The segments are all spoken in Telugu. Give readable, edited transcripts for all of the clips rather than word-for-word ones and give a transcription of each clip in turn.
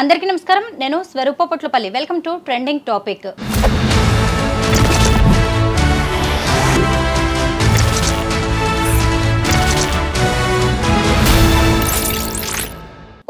అందరికీ నమస్కారం. నేను Swarupa Potlapalli. Welcome to trending topic.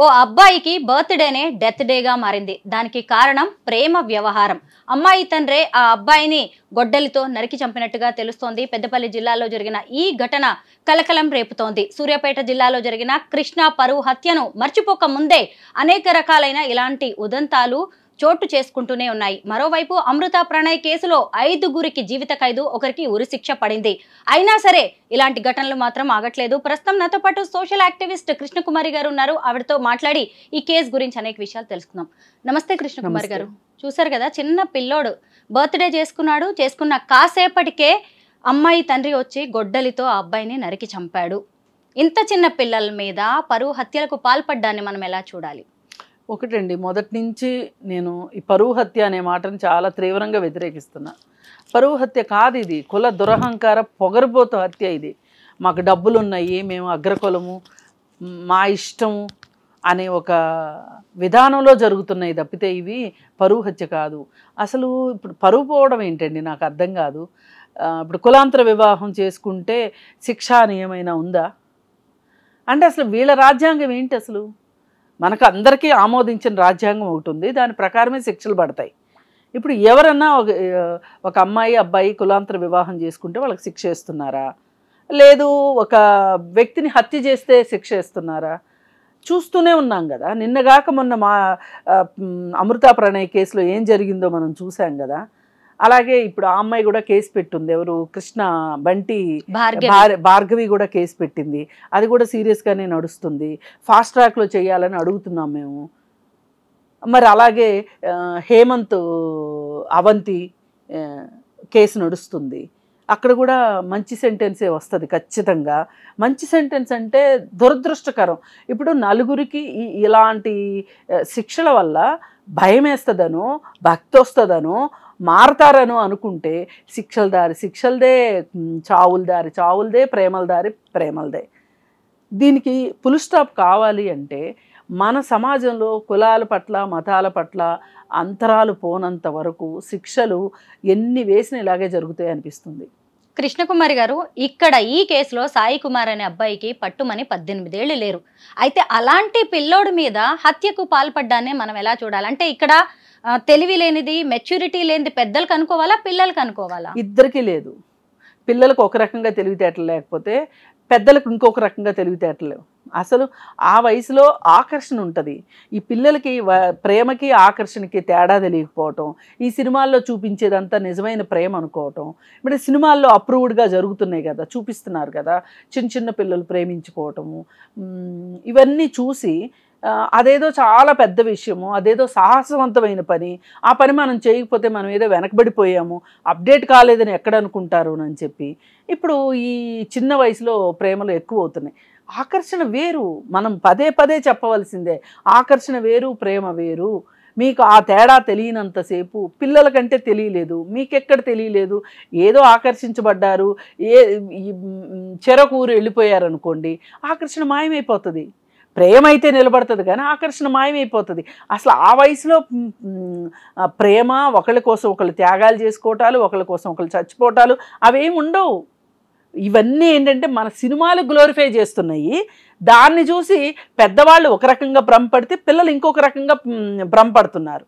ఓ అబ్బాయికి బర్త్డేనే డెత్ డేగా మారింది. దానికి కారణం ప్రేమ వ్యవహారం. అమ్మాయి తండ్రే ఆ అబ్బాయిని గొడ్డలితో నరికి చంపినట్టుగా తెలుస్తోంది. పెద్దపల్లి జిల్లాలో జరిగిన ఈ ఘటన కలకలం రేపుతోంది. సూర్యాపేట జిల్లాలో జరిగిన కృష్ణ పరువు హత్యను మర్చిపోక ముందే అనేక రకాలైన ఇలాంటి ఉదంతాలు చోటు చేసుకుంటూనే ఉన్నాయి. మరోవైపు అమృత ప్రణయ్ కేసులో 5గురికి జీవిత ఖైదు, ఒకరికి ఉరిశిక్ష పడింది. అయినా సరే ఇలాంటి ఘటనలు మాత్రం ఆగట్లేదు. ప్రస్తుతం నాతో పాటు సోషల్ యాక్టివిస్ట్ కృష్ణకుమారి గారు ఉన్నారు. ఆవిడతో మాట్లాడి ఈ కేసు గురించి అనేక విషయాలు తెలుసుకుందాం. నమస్తే కృష్ణకుమారి గారు. చూసారు కదా, చిన్న పిల్లోడు బర్త్డే చేసుకున్న కాసేపటికే అమ్మాయి తండ్రి వచ్చి గొడ్డలితో ఆ అబ్బాయిని నరికి చంపాడు. ఇంత చిన్న పిల్లల మీద పరువు హత్యలకు పాల్పడ్డాన్ని మనం ఎలా చూడాలి? ఒకటండి, మొదటి నుంచి నేను ఈ పరువు హత్య అనే మాటను చాలా తీవ్రంగా వ్యతిరేకిస్తున్నా. పరువు హత్య కాదు ఇది, కుల దురహంకార పొగరుబోతు హత్య ఇది. మాకు డబ్బులు ఉన్నాయి, మేము అగ్రకులము, మా ఇష్టము అనే ఒక విధానంలో జరుగుతున్నాయి తప్పితే ఇవి పరువు హత్య కాదు. అసలు ఇప్పుడు పరువు పోవడం ఏంటండి నాకు అర్థం కాదు. ఇప్పుడు కులాంతర వివాహం చేసుకుంటే శిక్ష అని ఏమైనా ఉందా అంటే అసలు వీళ్ళ రాజ్యాంగం ఏంటి? అసలు మనకు అందరికీ ఆమోదించిన రాజ్యాంగం ఒకటి ఉంది, దాని ప్రకారమే శిక్షలు పడతాయి. ఇప్పుడు ఎవరన్నా ఒక అమ్మాయి అబ్బాయి కులాంతర వివాహం చేసుకుంటే వాళ్ళకి శిక్ష వేస్తున్నారా? లేదు ఒక వ్యక్తిని హత్య చేస్తే శిక్ష వేస్తున్నారా? చూస్తూనే ఉన్నాం కదా. నిన్నగాక మొన్న మా అమృత ప్రణయ్ కేసులో ఏం జరిగిందో మనం చూసాం కదా. అలాగే ఇప్పుడు ఆ అమ్మాయి కూడా కేసు పెట్టింది. ఎవరు? కృష్ణ బంటి భార్గవి కూడా కేసు పెట్టింది. అది కూడా సీరియస్గానే నడుస్తుంది. ఫాస్ట్ ట్రాక్లో చేయాలని అడుగుతున్నాం మేము. మరి అలాగే హేమంత్ అవంతి కేసు నడుస్తుంది. అక్కడ కూడా మంచి సెంటెన్సే వస్తుంది ఖచ్చితంగా. మంచి సెంటెన్స్ అంటే దురదృష్టకరం. ఇప్పుడు నలుగురికి ఇలాంటి శిక్షల వల్ల భయం వేస్తుందనో భక్తి వస్తుందనో మారతారను అనుకుంటే శిక్షలదే, చావులదే, ప్రేమలదే. దీనికి ఫుల్ స్టాప్ కావాలి అంటే మన సమాజంలో కులాల పట్ల మతాల పట్ల అంతరాలు పోనంత వరకు శిక్షలు ఎన్ని వేసిన ఇలాగే జరుగుతాయి అనిపిస్తుంది. కృష్ణకుమారి గారు, ఇక్కడ ఈ కేసులో సాయి కుమార్ అనే అబ్బాయికి పట్టుమని 18 ఏళ్ళు లేరు. అయితే అలాంటి పిల్లోడి మీద హత్యకు పాల్పడ్డానే మనం ఎలా చూడాలి? అంటే ఇక్కడ తెలివి లేనిది, మెచ్యూరిటీ లేనిది పెద్దలకు అనుకోవాలా, పిల్లలకు అనుకోవాలా? ఇద్దరికీ లేదు. పిల్లలకు ఒక రకంగా తెలివితేటలు లేకపోతే పెద్దలకు ఇంకొక రకంగా తెలివితేటలు లేవు. అసలు ఆ వయసులో ఆకర్షణ ఉంటుంది. ఈ పిల్లలకి ప్రేమకి ఆకర్షణకి తేడా తెలియకపోవటం, ఈ సినిమాల్లో చూపించేదంతా నిజమైన ప్రేమ అనుకోవటం. ఇప్పుడు సినిమాల్లో అప్రూవ్డ్గా జరుగుతున్నాయి కదా, చూపిస్తున్నారు కదా, చిన్న పిల్లలు ప్రేమించుకోవటము, ఇవన్నీ చూసి అదేదో చాలా పెద్ద విషయము, అదేదో సాహసవంతమైన పని, ఆ పని మనం చేయకపోతే మనం ఏదో వెనకబడిపోయాము, అప్డేట్ కాలేదని ఎక్కడ అనుకుంటారు అని చెప్పి ఇప్పుడు ఈ చిన్న వయసులో ప్రేమలు ఎక్కువ అవుతున్నాయి. ఆకర్షణ వేరు, మనం పదే చెప్పవలసిందే. ఆకర్షణ వేరు, ప్రేమ వేరు. మీకు ఆ తేడా తెలియనంతసేపు పిల్లలకంటే తెలియలేదు, మీకెక్కడ తెలియలేదు. ఏదో ఆకర్షించబడ్డారు, చెరకూరు వెళ్ళిపోయారు అనుకోండి, ఆకర్షణ మాయమైపోతుంది. ప్రేమ అయితే నిలబడుతుంది కానీ ఆకర్షణ మాయమైపోతుంది. అసలు ఆ వయసులో ప్రేమ, ఒకళ్ళ కోసం ఒకళ్ళు త్యాగాలు చేసుకోవటాలు, ఒకళ్ళ కోసం ఒకళ్ళు చచ్చిపోవటాలు అవేమి ఉండవు. ఇవన్నీ ఏంటంటే మన సినిమాలు గ్లోరిఫై చేస్తున్నాయి. దాన్ని చూసి పెద్దవాళ్ళు ఒక రకంగా భ్రమపడితే పిల్లలు ఇంకొక రకంగా భ్రమపడుతున్నారు.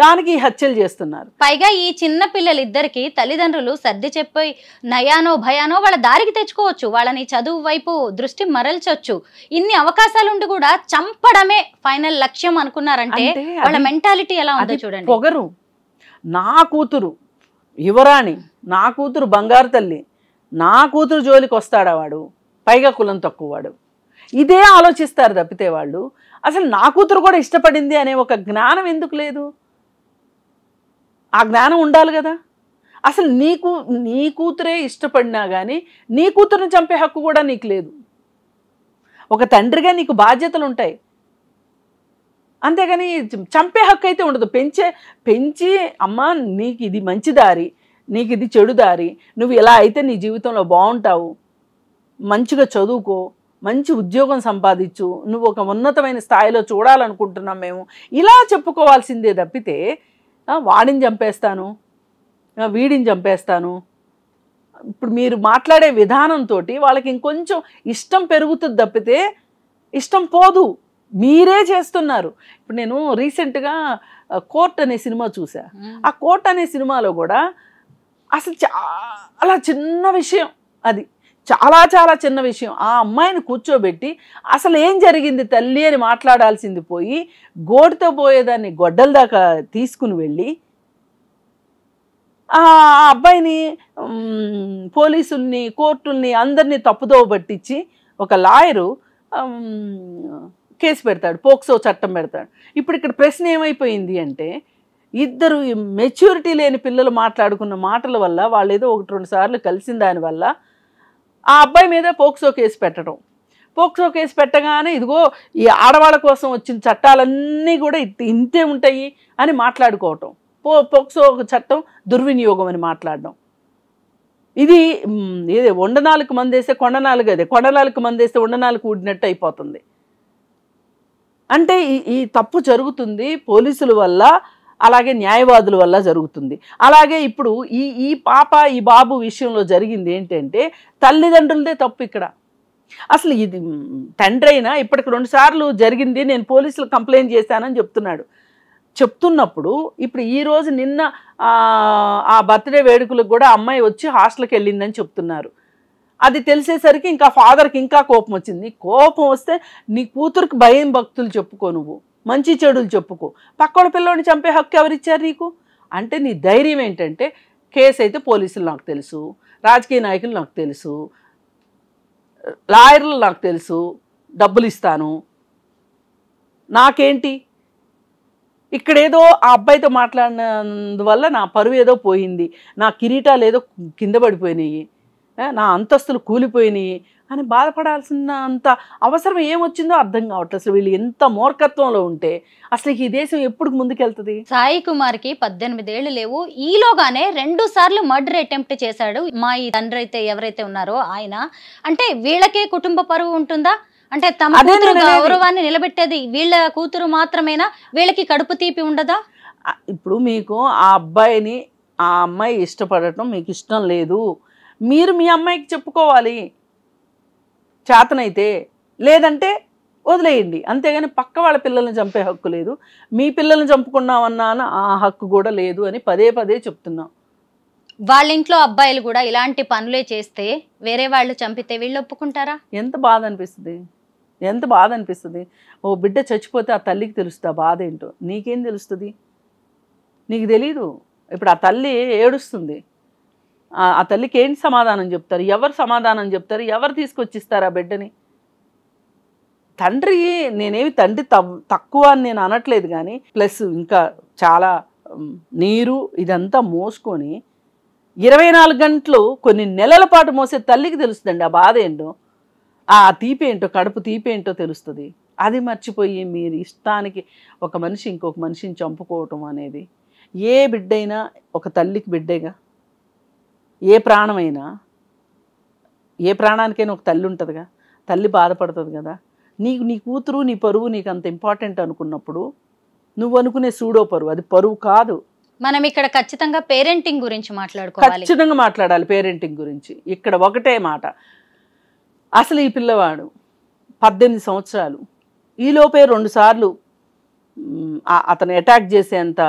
దానికి హత్యలు చేస్తున్నారు. పైగా ఈ చిన్న పిల్లలిద్దరికి తల్లిదండ్రులు సర్ది చెప్పి నయానో భయానో వాళ్ళ దారికి తెచ్చుకోవచ్చు, వాళ్ళని చదువు వైపు దృష్టి మరల్చొచ్చు. ఇన్ని అవకాశాలుండి కూడా చంపడమే ఫైనల్ లక్ష్యం అనుకున్నారంటే వాళ్ళ మెంటాలిటీ ఎలా ఉందో చూడండి. పొగరు, నా కూతురు యువరాణి, నా కూతురు బంగారు తల్లి, నా కూతురు జోలికి వస్తాడా వాడు, పైగా కులం తక్కువ వాడు, ఇదే ఆలోచిస్తారు తప్పితే వాళ్ళు అసలు నా కూతురు కూడా ఇష్టపడింది అనే ఒక జ్ఞానం ఎందుకు లేదు? ఆ జ్ఞానం ఉండాలి కదా. అసలు నీ కూతురే ఇష్టపడినా కానీ నీ కూతురుని చంపే హక్కు కూడా నీకు లేదు. ఒక తండ్రిగా నీకు బాధ్యతలు ఉంటాయి, అంతేగాని చంపే హక్కు అయితే ఉండదు. పెంచి అమ్మ నీకు ఇది మంచి దారి, నీకు ఇది చెడు దారి, నువ్వు ఇలా అయితే నీ జీవితంలో బాగుంటావు, మంచిగా చదువుకో, మంచి ఉద్యోగం సంపాదించు, నువ్వు ఒక ఉన్నతమైన స్థాయిలో చూడాలనుకుంటున్నాం మేము, ఇలా చెప్పుకోవాల్సిందే తప్పితే వాడిని చంపేస్తాను, వీడిని చంపేస్తాను. ఇప్పుడు మీరు మాట్లాడే విధానంతో వాళ్ళకి ఇంకొంచెం ఇష్టం పెరుగుతుంది తప్పితే ఇష్టం పోదు. మీరే చేస్తున్నారు. ఇప్పుడు నేను రీసెంట్గా కోర్ట్ అనే సినిమా చూసా. ఆ కోర్ట్ అనే సినిమాలో కూడా అసలు చాలా చిన్న విషయం, అది చాలా చాలా చిన్న విషయం. ఆ అమ్మాయిని కూర్చోబెట్టి అసలు ఏం జరిగింది తల్లి అని మాట్లాడాల్సింది పోయి గోటితో పోయేదాన్ని గొడ్డల దాకా తీసుకుని వెళ్ళి ఆ అబ్బాయిని పోలీసుల్ని కోర్టుల్ని అందరినీ తప్పుదోవ పట్టించి ఒక లాయరు కేసు పెడతాడు, పోక్సో చట్టం పెడతాడు. ఇప్పుడు ఇక్కడ ప్రశ్న ఏమైపోయింది అంటే ఇద్దరు మెచ్యూరిటీ లేని పిల్లలు మాట్లాడుకున్న మాటల వల్ల వాళ్ళు ఏదో 1-2 సార్లు కలిసిన దానివల్ల ఆ అబ్బాయి మీద పోక్సో కేసు పెట్టడం. పోక్సో కేసు పెట్టగానే ఇదిగో ఈ ఆడవాళ్ళ కోసం వచ్చిన చట్టాలన్నీ కూడా ఇంతే ఉంటాయి అని మాట్లాడుకోవటం, పోక్సో చట్టం దుర్వినియోగం అని మాట్లాడడం. ఇది ఏదే ఉండనాలకు మందేస్తే కొండనాలుగు, అదే కొండనాలకు మందేస్తే ఉండనాలకు ఊడినట్టు అయిపోతుంది. అంటే ఈ తప్పు జరుగుతుంది పోలీసుల వల్ల, అలాగే న్యాయవాదుల వల్ల జరుగుతుంది. అలాగే ఇప్పుడు ఈ పాప ఈ బాబు విషయంలో జరిగింది ఏంటంటే తల్లిదండ్రులదే తప్పు ఇక్కడ. అసలు ఇది తండ్రి అయినా ఇప్పటికి 2 సార్లు జరిగింది, నేను పోలీసులకు కంప్లైంట్ చేశానని చెప్తున్నప్పుడు ఇప్పుడు ఈరోజు నిన్న ఆ బర్త్డే వేడుకలకు కూడా అమ్మాయి వచ్చి హాస్టల్కి వెళ్ళిందని చెప్తున్నారు. అది తెలిసేసరికి ఇంకా ఫాదర్కి ఇంకా కోపం వచ్చింది. కోపం వస్తే నీ కూతురికి భయం భక్తులు చెప్పుకో, నువ్వు మంచి చెడులు చెప్పుకో, పక్కోళ్ళ పిల్లోని చంపే హక్కు ఎవరిచ్చారు నీకు? అంటే నీ ధైర్యం ఏంటంటే కేసు అయితే పోలీసులు నాకు తెలుసు, రాజకీయ నాయకులు నాకు తెలుసు, లాయర్లు నాకు తెలుసు, డబ్బులు ఇస్తాను, నాకేంటి? ఇక్కడేదో ఆ అబ్బాయితో మాట్లాడినందువల్ల నా పరువు ఏదో పోయింది, నా కిరీటాలు ఏదో కింద పడిపోయినాయి, నా అంతస్తులు కూలిపోయినాయి అని బాధపడాల్సిన అంత అవసరం ఏమొచ్చిందో అర్థం కావట్లేదు. అసలు వీళ్ళు ఎంత మూర్ఖత్వంలో ఉంటే అసలు ఈ దేశం ఎప్పుడు ముందుకెళ్తుంది? సాయి కుమార్కి 18 ఏళ్ళు లేవు, ఈలోగానే 2 సార్లు మర్డర్ అటెంప్ట్ చేశాడు. మా ఈ తండ్రి అయితే ఎవరైతే ఉన్నారో ఆయన, అంటే వీళ్ళకే కుటుంబ పరువు ఉంటుందా? అంటే తమ కూతురు గౌరవాన్ని నిలబెట్టేది వీళ్ళ కూతురు మాత్రమేనా? వీళ్ళకి కడుపు తీపి ఉండదా? ఇప్పుడు మీకు ఆ అబ్బాయిని ఆ అమ్మాయి ఇష్టపడటం మీకు ఇష్టం లేదు, మీరు మీ అమ్మాయికి చెప్పుకోవాలి చేతనైతే, లేదంటే వదిలేయండి. అంతేగాని పక్క వాళ్ళ పిల్లల్ని చంపే హక్కు లేదు, మీ పిల్లల్ని చంపుకున్నామన్నా ఆ హక్కు కూడా లేదు అని పదే పదే చెప్తున్నాం. వాళ్ళ ఇంట్లో అబ్బాయిలు కూడా ఇలాంటి పనులే చేస్తే వేరే వాళ్ళు చంపితే వీళ్ళు ఒప్పుకుంటారా? ఎంత బాధ అనిపిస్తుంది, ఎంత బాధ అనిపిస్తుంది. ఓ బిడ్డ చచ్చిపోతే ఆ తల్లికి తెలుస్తుంది ఆ బాధ ఏంటో, నీకేం తెలుస్తుంది? నీకు తెలీదు. ఇప్పుడు ఆ తల్లి ఏడుస్తుంది, ఆ తల్లికి ఏంటి సమాధానం చెప్తారు? ఎవరు సమాధానం చెప్తారు? ఎవరు తీసుకొచ్చిస్తారు ఆ బిడ్డని? తండ్రి, నేనేమి తండ్రి తక్కువ అని నేను అనట్లేదు, కానీ ప్లస్ ఇంకా చాలా నీరు ఇదంతా మోసుకొని 24 గంటలు కొన్ని నెలల పాటు మోసే తల్లికి తెలుస్తుందండి ఆ బాధ ఏంటో, ఆ తీపి ఏంటో, కడుపు తీపి ఏంటో తెలుస్తుంది. అది మర్చిపోయి మీరు ఇష్టానికి ఒక మనిషి ఇంకొక మనిషిని చంపుకోవటం అనేది, ఏ బిడ్డైనా ఒక తల్లికి బిడ్డేగా. ఏ ప్రాణమైనా, ఏ ప్రాణానికైనా ఒక తల్లి ఉంటుందిగా, తల్లి బాధపడుతుంది కదా. నీ కూతురు నీ పరువు నీకు అంత ఇంపార్టెంట్ అనుకున్నప్పుడు నువ్వు అనుకునే సూడో పరువు, అది పరువు కాదు. మనం ఇక్కడ ఖచ్చితంగా పేరెంటింగ్ గురించి మాట్లాడుకోవాలి, ఖచ్చితంగా మాట్లాడాలి పేరెంటింగ్ గురించి. ఇక్కడ ఒకటే మాట, అసలు ఈ పిల్లవాడు 18 సంవత్సరాలు, ఈలోపే 2 సార్లు అతను అటాక్ చేసేంత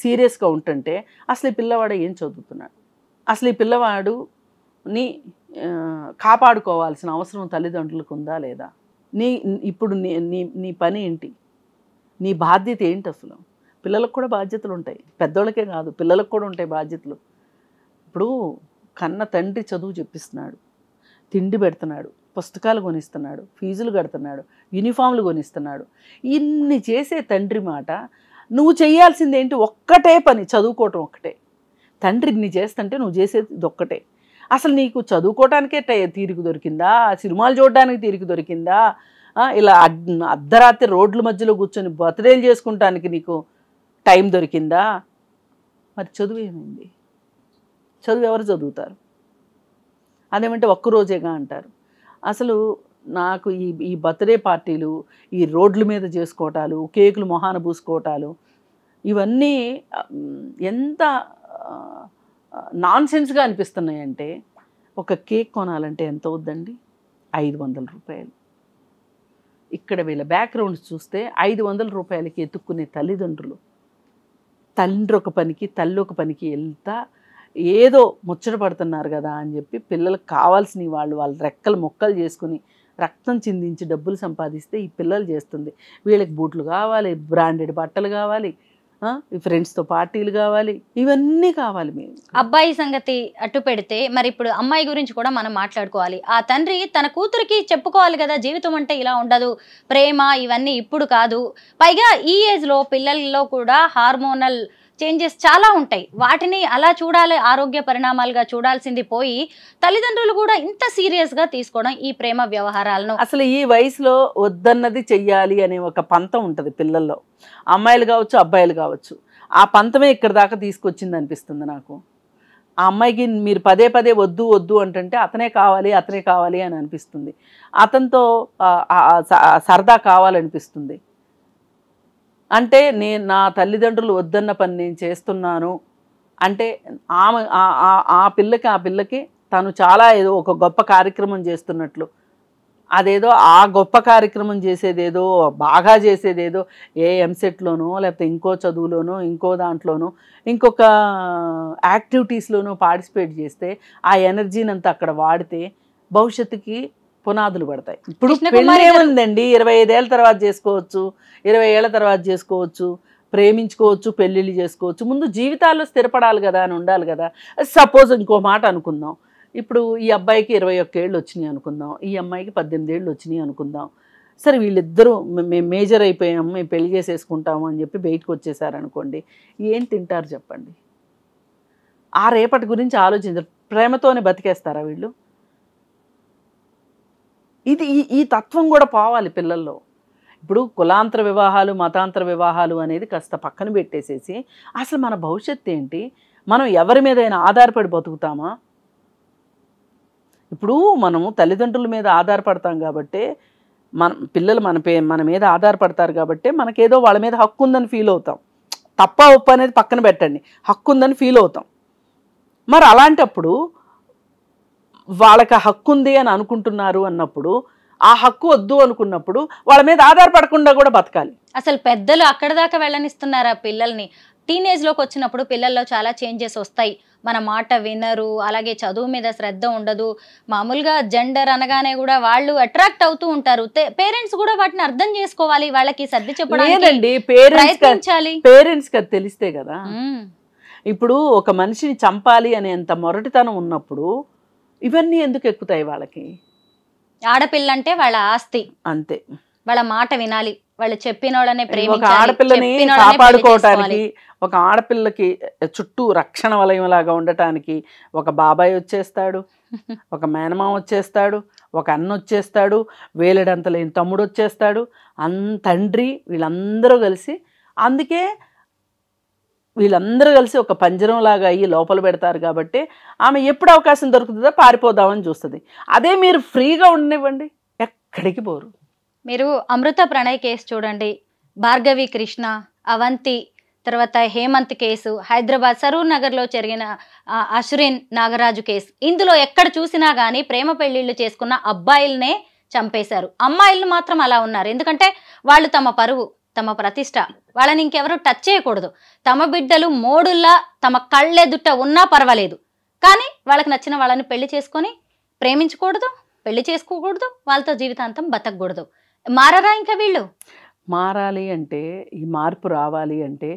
సీరియస్గా ఉంటుంటే అసలు ఈ పిల్లవాడు ఏం చదువుతున్నాడు? అసలు ఈ పిల్లవాడుని కాపాడుకోవాల్సిన అవసరం తల్లిదండ్రులకు ఉందా లేదా? ఇప్పుడు నీ పని ఏంటి? నీ బాధ్యత ఏంటి? అసలు పిల్లలకు కూడా బాధ్యతలు ఉంటాయి, పెద్దోళ్ళకే కాదు పిల్లలకు కూడా ఉంటాయి బాధ్యతలు. ఇప్పుడు కన్న తండ్రి చదువు చెప్పిస్తున్నాడు, తిండి పెడుతున్నాడు, పుస్తకాలు కొనిస్తున్నాడు, ఫీజులు కడుతున్నాడు, యూనిఫామ్లు కొనిస్తున్నాడు, ఇన్ని చేసే తండ్రి మాట నువ్వు చేయాల్సింది ఏంటి? ఒక్కటే పని, చదువుకోవటం ఒక్కటే. తండ్రి ఇన్ని చేస్తుంటే నువ్వు చేసేది ఇదొక్కటే. అసలు నీకు చదువుకోవటానికే తీరిక దొరికిందా? సినిమాలు చూడడానికి తీరిక దొరికిందా? ఇలా అర్ధరాత్రి రోడ్ల మధ్యలో కూర్చొని బర్త్డేలు చేసుకుంటానికి నీకు టైం దొరికిందా? మరి చదువు ఏమైంది? చదువు ఎవరు చదువుతారు? అదేమంటే ఒక్కరోజేగా అంటారు. అసలు నాకు ఈ బర్త్డే పార్టీలు, ఈ రోడ్ల మీద చేసుకోవటాలు, కేకులు మొహాన పూసుకోవటాలు, ఇవన్నీ ఎంత నాన్ సెన్స్గా అనిపిస్తున్నాయంటే, ఒక కేక్ కొనాలంటే ఎంత అవుద్దండి? 500 రూపాయలు. ఇక్కడ వీళ్ళ బ్యాక్గ్రౌండ్స్ చూస్తే 500 రూపాయలకి ఎత్తుక్కునే తల్లిదండ్రులు, తండ్రి ఒక పనికి తల్లి ఒక పనికి వెళ్తా ఏదో ముచ్చట పడుతున్నారు కదా అని చెప్పి పిల్లలకు కావాల్సిన వాళ్ళ రెక్కలు మొక్కలు చేసుకుని రక్తం చిందించి డబ్బులు సంపాదిస్తే ఈ పిల్లలు చేస్తుంది. వీళ్ళకి బూట్లు కావాలి, బ్రాండెడ్ బట్టలు కావాలి, ఫ్రెండ్స్తో పార్టీలు కావాలి, ఇవన్నీ కావాలి. మేము అబ్బాయి సంగతి అట్టు పెడితే మరి ఇప్పుడు అమ్మాయి గురించి కూడా మనం మాట్లాడుకోవాలి. ఆ తండ్రి తన కూతురికి చెప్పుకోవాలి కదా, జీవితం అంటే ఇలా ఉండదు, ప్రేమ ఇవన్నీ ఇప్పుడు కాదు. పైగా ఈ ఏజ్లో పిల్లల్లో కూడా హార్మోనల్ చేంజెస్ చాలా ఉంటాయి. వాటిని అలా చూడాలి, ఆరోగ్య పరిణామాలుగా చూడాల్సింది పోయి తల్లిదండ్రులు కూడా ఇంత సీరియస్గా తీసుకోవడం ఈ ప్రేమ వ్యవహారాలను. అసలు ఈ వయసులో వద్దన్నది చెయ్యాలి అనే ఒక పంతం ఉంటుంది పిల్లల్లో, అమ్మాయిలు కావచ్చు అబ్బాయిలు కావచ్చు. ఆ పంతమే ఇక్కడ దాకా తీసుకొచ్చింది అనిపిస్తుంది నాకు. ఆ అమ్మాయికి మీరు పదే పదే వద్దు వద్దు అంటుంటే అతనే కావాలి అని అనిపిస్తుంది. అతనితో సరదా కావాలనిపిస్తుంది. అంటే నా తల్లిదండ్రులు వద్దన్న పని నేను చేస్తున్నాను అంటే ఆ పిల్లకి తను చాలా ఏదో ఒక గొప్ప కార్యక్రమం చేస్తున్నట్లు, అదేదో ఆ గొప్ప కార్యక్రమం చేసేదేదో బాగా చేసేదేదో ఎంసెట్లోనో లేకపోతే ఇంకో చదువులోనో ఇంకో దాంట్లోనో ఇంకొక యాక్టివిటీస్లోనో పార్టిసిపేట్ చేస్తే ఆ ఎనర్జీని అంతా అక్కడ వాడితే భవిష్యత్తుకి పునాదులు పడతాయి. ఇప్పుడు పెళ్ళి ఏముందండి, 25 ఏళ్ళ తర్వాత చేసుకోవచ్చు, 20 ఏళ్ళ తర్వాత చేసుకోవచ్చు, ప్రేమించుకోవచ్చు, పెళ్ళిళ్ళు చేసుకోవచ్చు. ముందు జీవితాల్లో స్థిరపడాలి కదా అని ఉండాలి కదా. సపోజ్ ఇంకో మాట అనుకుందాం, ఇప్పుడు ఈ అబ్బాయికి 21 ఏళ్ళు వచ్చినాయి అనుకుందాం, ఈ అమ్మాయికి 18 ఏళ్ళు వచ్చినాయి అనుకుందాం. సరే వీళ్ళిద్దరూ మేము మేజర్ అయిపోయాము, మేము పెళ్లి చేసేసుకుంటాము అని చెప్పి బయటకు వచ్చేసారనుకోండి, ఏం తింటారు చెప్పండి? ఆ రేపటి గురించి ఆలోచించారు. ప్రేమతోనే బతికేస్తారా వీళ్ళు? ఈ తత్వం కూడా పోవాలి పిల్లల్లో. ఇప్పుడు కులాంతర వివాహాలు, మతాంతర వివాహాలు అనేది కాస్త పక్కన పెట్టేసేసి అసలు మన భవిష్యత్తు ఏంటి, మనం ఎవరి మీదైనా ఆధారపడి బతుకుతామా? ఇప్పుడు మనము తల్లిదండ్రుల మీద ఆధారపడతాం కాబట్టి, పిల్లలు మన మీద ఆధారపడతారు కాబట్టి మనకేదో వాళ్ళ మీద హక్కు ఉందని ఫీల్ అవుతాం. తప్ప ఒప్పు అనేది పక్కన పెట్టండి, హక్కు ఉందని ఫీల్ అవుతాం. మరి అలాంటప్పుడు వాళ్ళకి హక్కు ఉంది అని అనుకుంటున్నారు అన్నప్పుడు, ఆ హక్కు వద్దు అనుకున్నప్పుడు వాళ్ళ మీద ఆధారపడకుండా కూడా బతకాలి. అసలు పెద్దలు అక్కడ దాకా వెళ్ళనిస్తున్నారా పిల్లల్ని? టీనేజ్లోకి వచ్చినప్పుడు పిల్లల్లో చాలా చేంజెస్ వస్తాయి. మన మాట వినరు, అలాగే చదువు మీద శ్రద్ధ ఉండదు. మామూలుగా జెండర్ అనగానే కూడా వాళ్ళు అట్రాక్ట్ అవుతూ ఉంటారు. పేరెంట్స్ కూడా వాటిని అర్థం చేసుకోవాలి, వాళ్ళకి సర్ది చెప్పడానికి ప్రయత్నించాలి. పేరెంట్స్కి అది తెలిస్తే కదా. ఇప్పుడు ఒక మనిషిని చంపాలి అనేంత మొరటితనం ఉన్నప్పుడు ఇవన్నీ ఎందుకు ఎక్కుతాయి వాళ్ళకి? ఆడపిల్ల అంటే వాళ్ళ ఆస్తి, అంతే. వాళ్ళ మాట వినాలి, వాళ్ళు చెప్పిన వాళ్ళనే ప్రేమించాలి. ఒక ఆడపిల్లని కాపాడుకోవటానికి, ఒక ఆడపిల్లకి చుట్టూ రక్షణ వలయం లాగా ఉండటానికి ఒక బాబాయ్ వచ్చేస్తాడు, ఒక మేనమామ వచ్చేస్తాడు, ఒక అన్న వచ్చేస్తాడు, వేలడంత లేని తమ్ముడు వచ్చేస్తాడు, తండ్రి, వీళ్ళందరూ కలిసి. అందుకే వీళ్ళందరూ కలిసి ఒక పంజరంలాగా అయ్యి లోపల పెడతారు. కాబట్టి ఆమె ఎప్పుడు అవకాశం దొరుకుతుందో పారిపోదామని చూస్తుంది. అదే మీరు ఫ్రీగా ఉండనివ్వండి, ఎక్కడికి పోరు. మీరు అమృత ప్రణయ్ కేసు చూడండి, భార్గవి కృష్ణ, అవంతి, తర్వాత హేమంత్ కేసు, హైదరాబాద్ సరూర్ నగర్లో జరిగిన అశ్విన్ నాగరాజు కేసు. ఇందులో ఎక్కడ చూసినా కానీ ప్రేమ పెళ్లిళ్ళు చేసుకున్న అబ్బాయిలనే చంపేశారు, అమ్మాయిలను మాత్రం అలా ఉన్నారు. ఎందుకంటే వాళ్ళు తమ పరువు, తమ ప్రతిష్ట, వాళ్ళని ఇంకెవరు టచ్ చేయకూడదు. తమ బిడ్డలు మోడుల్లా తమ కళ్ళెదుట ఉన్నా పర్వాలేదు, కానీ వాళ్ళకి నచ్చిన వాళ్ళని పెళ్లి చేసుకొని ప్రేమించకూడదు, పెళ్లి చేసుకోకూడదు, వాళ్ళతో జీవితాంతం బతకూడదు. మారరా ఇంకా వీళ్ళు? మారాలి అంటే, ఈ మార్పు రావాలి అంటే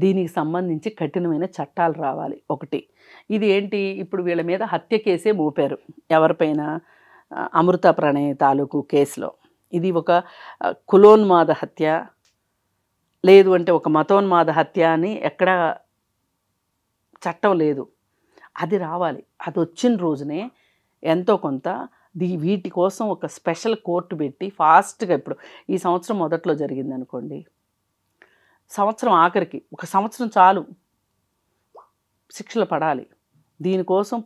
దీనికి సంబంధించి కఠినమైన చట్టాలు రావాలి. ఒకటి ఇది ఏంటి, ఇప్పుడు వీళ్ళ మీద హత్య కేసే మోపారు ఎవరిపైన, అమృత ప్రణయ్ తాలూకు కేసులో. ఇది ఒక కులోన్మాద హత్య, లేదు అంటే ఒక మతోన్మాద హత్య అని ఎక్కడ చట్టం లేదు. అది రావాలి. అది వచ్చిన రోజునే ఎంతో కొంత వీటి కోసం ఒక స్పెషల్ కోర్టు పెట్టి ఫాస్ట్గా, ఇప్పుడు ఈ సంవత్సరం మొదట్లో జరిగింది అనుకోండి, సంవత్సరం ఆఖరికి, ఒక సంవత్సరం చాలు శిక్షలు పడాలి. దీనికోసం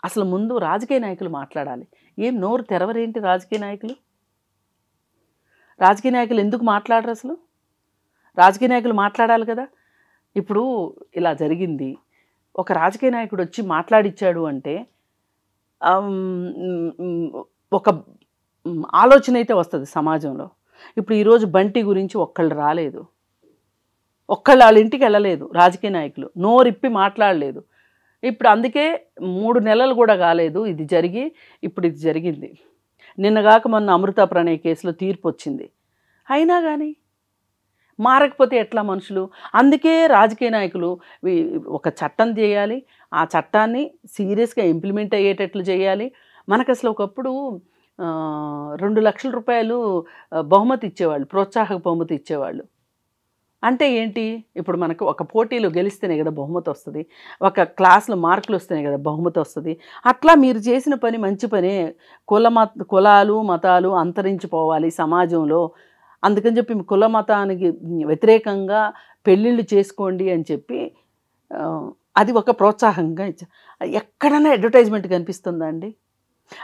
అసలు ముందు రాజకీయ నాయకులు మాట్లాడాలి. ఏం నోరు తెరవరేంటి రాజకీయ నాయకులు? రాజకీయ నాయకులు ఎందుకు మాట్లాడరు అసలు? రాజకీయ నాయకులు మాట్లాడాలి కదా. ఇప్పుడు ఇలా జరిగింది, ఒక రాజకీయ నాయకుడు వచ్చి మాట్లాడిచ్చాడు అంటే ఒక ఆలోచన అయితే వస్తుంది సమాజంలో. ఇప్పుడు ఈరోజు బంటి గురించి ఒక్కళ్ళు రాలేదు, ఒక్కళ్ళు వాళ్ళ ఇంటికి వెళ్ళలేదు రాజకీయ నాయకులు, నోరిప్పి మాట్లాడలేదు. ఇప్పుడు అందుకే 3 నెలలు కూడా కాలేదు ఇది జరిగి, ఇప్పుడు ఇది జరిగింది. నిన్నగాక మొన్న అమృత ప్రణయ్ కేసులో తీర్పు వచ్చింది. అయినా కానీ మారకపోతే ఎట్లా మనుషులు? అందుకే రాజకీయ నాయకులు ఒక చట్టం చేయాలి, ఆ చట్టాన్ని సీరియస్గా ఇంప్లిమెంట్ అయ్యేటట్లు చేయాలి. మనకు అసలు ఒకప్పుడు 2 లక్షల రూపాయలు బహుమతి ఇచ్చేవాళ్ళు, ప్రోత్సాహక బహుమతి ఇచ్చేవాళ్ళు. అంటే ఏంటి? ఇప్పుడు మనకు ఒక పోటీలో గెలిస్తేనే కదా బహుమతి వస్తుంది, ఒక క్లాస్లో మార్కులు వస్తేనే కదా బహుమతి వస్తుంది. అట్లా మీరు చేసిన పని మంచి పనే. కులాలు మతాలు అంతరించిపోవాలి సమాజంలో, అందుకని చెప్పి కుల మతానికి వ్యతిరేకంగా పెళ్ళిళ్ళు చేసుకోండి అని చెప్పి అది ఒక ప్రోత్సాహంగా ఇచ్చా. ఎక్కడైనా అడ్వర్టైజ్మెంట్ కనిపిస్తుందా అండి?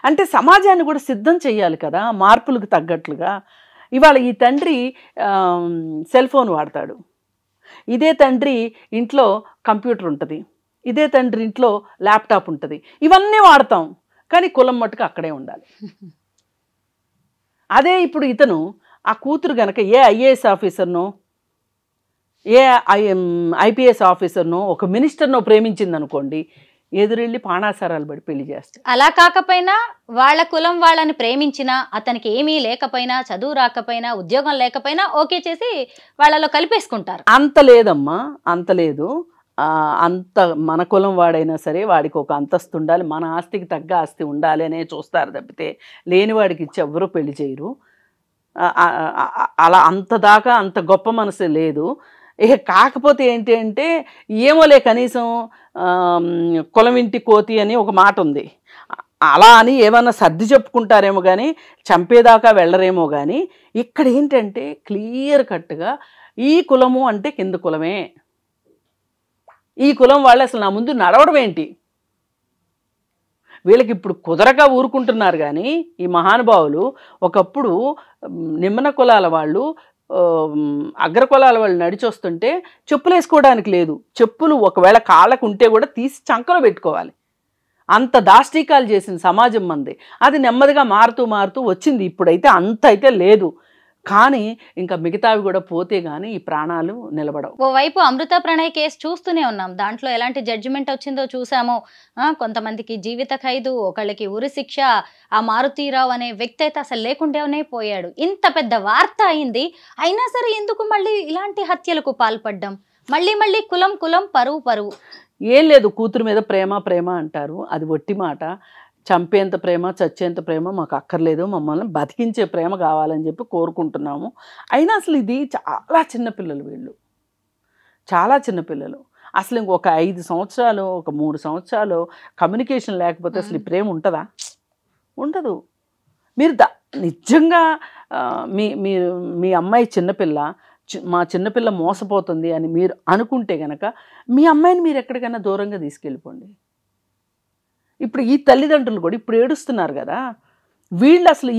అంటే సమాజాన్ని కూడా సిద్ధం చేయాలి కదా మార్పులకు తగ్గట్లుగా. ఇవాళ ఈ తండ్రి సెల్ ఫోన్ వాడతాడు, ఇదే తండ్రి ఇంట్లో కంప్యూటర్ ఉంటుంది, ఇదే తండ్రి ఇంట్లో ల్యాప్టాప్ ఉంటుంది, ఇవన్నీ వాడతాం, కానీ కులం మట్టుకు అక్కడే ఉండాలి. అదే ఇప్పుడు ఇతను ఆ కూతురు గనక ఏ ఐఏఎస్ ఆఫీసర్నో ఏ ఐపీఎస్ ఆఫీసర్నో ఒక మినిస్టర్నో ప్రేమించింది అనుకోండి, ఎదురెళ్ళి పాణాసారాలు పడి పెళ్లి చేస్తారు. అలా కాకపోయినా వాళ్ళ కులం వాళ్ళని ప్రేమించినా, అతనికి ఏమీ లేకపోయినా, చదువు రాకపోయినా, ఉద్యోగం లేకపోయినా ఓకే చేసి వాళ్ళలో కలిపేసుకుంటారు. అంత లేదమ్మా, అంత లేదు. అంత మన కులం వాడైనా సరే వాడికి ఒక అంతస్తు ఉండాలి, మన ఆస్తికి తగ్గ ఆస్తి ఉండాలి అనే చూస్తారు తప్పితే లేనివాడికి ఇచ్చి ఎవరూ పెళ్లి చేయరు. అలా అంత దాకా అంత గొప్ప మనసు లేదు. కాకపోతే ఏంటి అంటే ఏమోలే కనీసం కులం ఇంటి కోతి అని ఒక మాట ఉంది, అలా అని ఏమన్నా సర్ది చెప్పుకుంటారేమో కానీ చంపేదాకా వెళ్ళరేమో. కానీ ఇక్కడ ఏంటంటే క్లియర్ కట్గా ఈ కులము అంటే కింద కులమే, ఈ కులం వాళ్ళు అసలు నా ముందు నడవడం ఏంటి? వీళ్ళకి ఇప్పుడు కుదరక ఊరుకుంటున్నారు. కానీ ఈ మహానుభావులు ఒకప్పుడు నిమ్న కులాల వాళ్ళు, అగ్ర కులాల వాళ్ళు నడిచొస్తుంటే చెప్పులు వేసుకోవడానికి లేదు, చెప్పులు ఒకవేళ కాళ్ళకు ఉంటే కూడా తీసి చంకలో పెట్టుకోవాలి. అంత దాష్టీకాలు చేసిన సమాజం మంది. అది నెమ్మదిగా మారుతూ మారుతూ వచ్చింది. ఇప్పుడైతే అంత అయితే లేదు, కానీ ఇంకా మిగతావి కూడా పోతే కానీ ఈ ప్రాణాలు నిలబడవు. ఓవైపు అమృత ప్రణయ్ కేసు చూస్తూనే ఉన్నాం, దాంట్లో ఎలాంటి జడ్జిమెంట్ వచ్చిందో చూసాము. కొంతమందికి జీవిత ఖైదు, ఒకళ్ళకి ఉరి శిక్ష. ఆ మారుతీరావు అనే వ్యక్తి అయితే అసలు లేకుండానే పోయాడు. ఇంత పెద్ద వార్త అయింది, అయినా సరే ఎందుకు మళ్ళీ ఇలాంటి హత్యలకు పాల్పడ్డాం? మళ్ళీ మళ్ళీ కులం కులం, పరువు పరువు. ఏం లేదు, కూతురు మీద ప్రేమ ప్రేమ అంటారు, అది ఒట్టి మాట. చంపేంత ప్రేమ చచ్చేంత ప్రేమ మాకు అక్కర్లేదు, మమ్మల్ని బతికించే ప్రేమ కావాలని చెప్పి కోరుకుంటున్నాము. అయినా అసలు ఇది చాలా చిన్నపిల్లలు, వీళ్ళు చాలా చిన్నపిల్లలు. అసలు ఇంకొక 5 సంవత్సరాలు, ఒక 3 సంవత్సరాలు కమ్యూనికేషన్ లేకపోతే అసలు ఈ ప్రేమ ఉంటుందా? ఉండదు. మీరు నిజంగా మీ అమ్మాయి చిన్నపిల్ల, మా చిన్నపిల్ల మోసపోతుంది అని మీరు అనుకుంటే కనుక మీ అమ్మాయిని మీరు ఎక్కడికైనా దూరంగా తీసుకెళ్ళిపోండి. ఇప్పుడు ఈ తల్లిదండ్రులు కూడా ఇప్పుడు ఏడుస్తున్నారు కదా, వీళ్ళు అసలు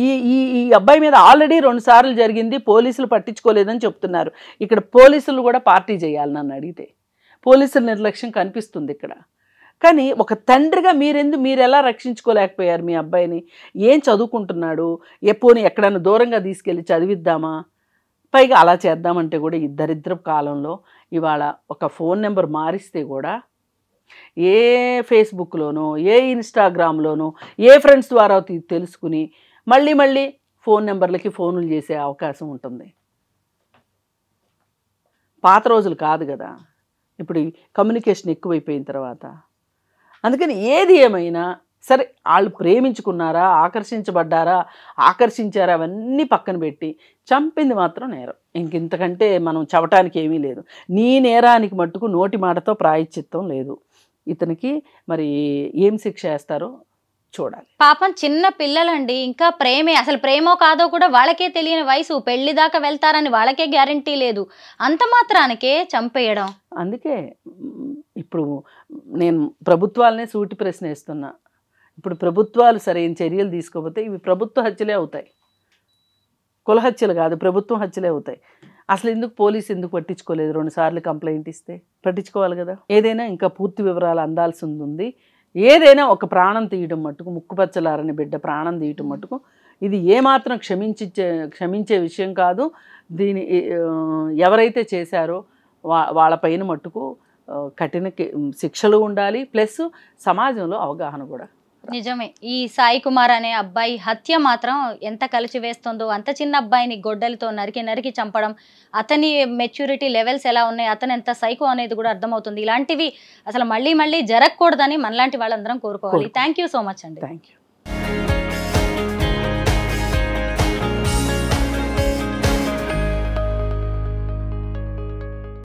ఈ అబ్బాయి మీద ఆల్రెడీ 2 సార్లు జరిగింది, పోలీసులు పట్టించుకోలేదని చెప్తున్నారు. ఇక్కడ పోలీసులు కూడా పార్టీ చేయాలి నన్ను అడిగితే. పోలీసుల నిర్లక్ష్యం కనిపిస్తుంది ఇక్కడ. కానీ ఒక తండ్రిగా మీరు ఎలా రక్షించుకోలేకపోయారు మీ అబ్బాయిని? ఏం చదువుకుంటున్నాడు? పోనీ ఎక్కడైనా దూరంగా తీసుకెళ్ళి చదివిద్దామా? పైగా అలా చేద్దామంటే కూడా ఈ దరిద్రపు కాలంలో ఇవాళ ఒక ఫోన్ నెంబర్ మారిస్తే కూడా ఏ ఫేస్బుక్లోనో ఏ ఇన్స్టాగ్రామ్లోనో ఏ ఫ్రెండ్స్ ద్వారా తెలుసుకుని మళ్ళీ ఫోన్ నెంబర్లకి ఫోన్లు చేసే అవకాశం ఉంటుంది. పాత రోజులు కాదు కదా, ఇప్పుడు కమ్యూనికేషన్ ఎక్కువైపోయిన తర్వాత. అందుకని ఏది ఏమైనా సరే, వాళ్ళు ప్రేమించుకున్నారా, ఆకర్షించబడ్డారా, ఆకర్షించారా, అవన్నీ పక్కన పెట్టి చంపింది మాత్రం నేరం. ఇంతకంటే మనం చెప్పటానికి ఏమీ లేదు. నీ నేరానికి మట్టుకు నోటి మాటతో ప్రాయశ్చిత్తం లేదు. ఇతనికి మరి ఏం శిక్ష వేస్తారో చూడాలి. పాపం చిన్న పిల్లలండి, ఇంకా ప్రేమే, అసలు ప్రేమో కాదో కూడా వాళ్ళకే తెలియని వయసు, పెళ్లి దాకా వెళ్తారని వాళ్ళకే గ్యారంటీ లేదు, అంత మాత్రానికే చంపేయడం. అందుకే ఇప్పుడు నేను ప్రభుత్వాలనే సూటి ప్రశ్న వేస్తున్నా. ఇప్పుడు ప్రభుత్వాలు సరైన చర్యలు తీసుకోకపోతే ఇవి ప్రభుత్వ హత్యలే అవుతాయి. కుల హత్యలు కాదు, ప్రభుత్వం హత్యలే అవుతాయి. అసలు ఎందుకు పోలీసు ఎందుకు పట్టించుకోలేదు? 2 సార్లు కంప్లైంట్ ఇస్తే పట్టించుకోవాలి కదా. ఏదైనా ఇంకా పూర్తి వివరాలు అందాల్సి ఉంది. ఏదైనా ఒక ప్రాణం తీయడం మట్టుకు, ముక్కుపచ్చలారని బిడ్డ ప్రాణం తీయటం మట్టుకు ఇది ఏమాత్రం క్షమించే విషయం కాదు. దీని ఎవరైతే చేశారో వాళ్ళపైన మట్టుకు కఠిన శిక్షలు ఉండాలి, ప్లస్ సమాజంలో అవగాహన కూడా. నిజమే. ఈ సాయి కుమార్ అనే అబ్బాయి హత్య మాత్రం ఎంత కలిచివేస్తుందో, అంత చిన్న అబ్బాయిని గొడ్డలితో నరికి చంపడం, అతని మెచ్యూరిటీ లెవెల్స్ ఎలా ఉన్నాయి, అతను ఎంత సైకో అనేది కూడా అర్థమవుతుంది. ఇలాంటివి అసలు మళ్ళీ జరగకూడదని మనలాంటి వాళ్ళందరం కోరుకోవాలి. థ్యాంక్ యూ సో మచ్ అండి. Thank you.